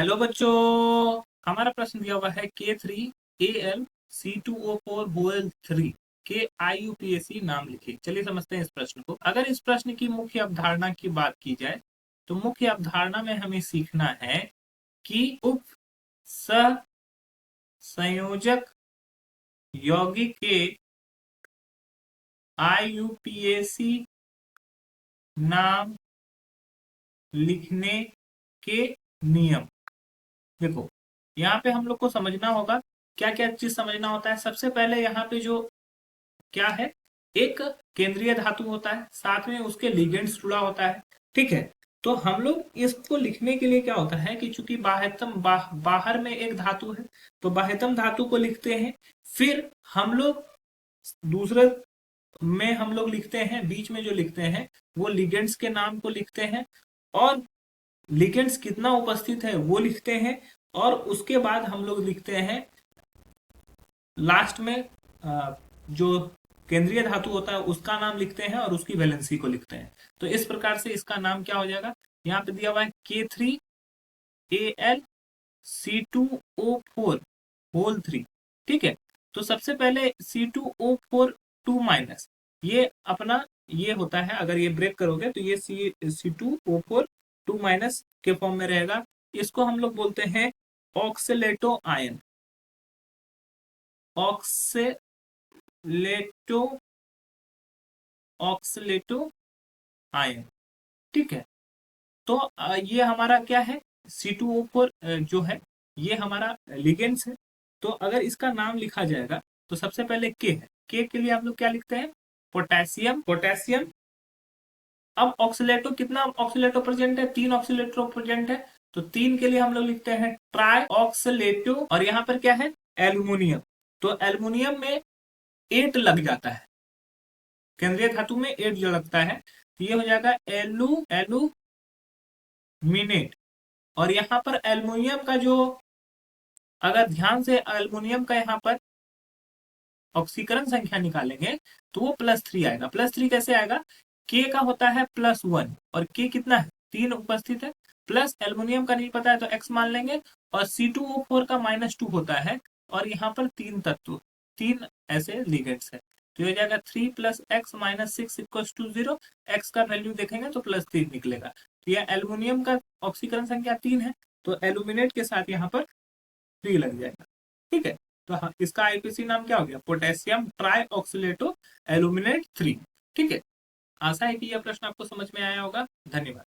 Hello बच्चों, हमारा प्रश्न दिया हुआ है K3Al C2O4OL3 के IUPAC नाम लिखिए। चलिए समझते हैं इस प्रश्न को। अगर इस प्रश्न की मुख्य अवधारणा की बात की जाए तो मुख्य अवधारणा में हमें सीखना है कि उप सह संयोजक यौगिक के IUPAC नाम लिखने के नियम। देखो, यहाँ पे हम लोग को समझना होगा क्या क्या चीज समझना होता है। सबसे पहले यहाँ पे जो क्या है, एक केंद्रीय धातु होता है, साथ में उसके लिगेंड्स जुड़ा होता है। ठीक है, तो हम लोग इसको लिखने के लिए क्या होता है कि चूंकि बाहर में एक धातु है तो बाह्यतम धातु को लिखते हैं। फिर हम लोग दूसरे में हम लोग लिखते हैं, बीच में जो लिखते हैं वो लिगेंड्स के नाम को लिखते हैं, और लिगेंड्स कितना उपस्थित है वो लिखते हैं। और उसके बाद हम लोग लिखते हैं लास्ट में जो केंद्रीय धातु होता है उसका नाम लिखते हैं और उसकी वैलेंसी को लिखते हैं। तो इस प्रकार से इसका नाम क्या हो जाएगा, यहाँ पे दिया हुआ है K3Al C2O4 ठीक है, तो सबसे पहले C2O4 2 माइनस, ये अपना ये होता है। अगर ये ब्रेक करोगे तो ये C2O4 2 माइनस के फॉर्म में रहेगा। इसको हम लोग बोलते हैं ऑक्सीलेटो आयन, ऑक्सीलेटो ऑक्सीलेटो आयन। ठीक है, तो ये हमारा क्या है, C2O4 जो है ये हमारा लिगेंड्स है। तो अगर इसका नाम लिखा जाएगा तो सबसे पहले के है, के लिए हम लोग क्या लिखते हैं, पोटेशियम। पोटेशियम, अब ऑक्सीलेटो, कितना ऑक्सीलेटो प्रेजेंट है, 3 ऑक्सीलेटो प्रेजेंट है, तो 3 के लिए हम लोग लिखते हैं ट्राई ऑक्सीलेटो। और यहाँ पर क्या है, एल्यूमिनियम, तो एल्यूमिनियम में 8 लग जाता है, केंद्रीय धातु में 8 जो लगता है, तो ये हो जाएगा एल्यूमिनेट। और यहाँ पर एल्युमिनियम का जो, अगर ध्यान से एल्युमिनियम का यहाँ पर ऑक्सीकरण संख्या निकालेंगे तो वो +3 आएगा। +3 कैसे आएगा, के का होता है +1 और के कितना है, 3 उपस्थित है, प्लस एल्युमिनियम का नहीं पता है तो x मान लेंगे, और C2O4 का -2 होता है, और यहाँ पर 3 तत्व, 3 ऐसे लिगेंड्स है, तो ये हो जाएगा 3 + x - 6 = 0। x का वैल्यू देखेंगे तो +3 निकलेगा। तो यह एल्युमिनियम का ऑक्सीकरण संख्या 3 है, तो एल्यूमिनेट के साथ यहाँ पर 3 लग जाएगा। ठीक है, तो हाँ, इसका आईपीसी नाम क्या हो गया, पोटेशियम ट्राई ऑक्सीलेटो एल्यूमिनेट 3। ठीक है, आशा है कि यह प्रश्न आपको समझ में आया होगा। धन्यवाद।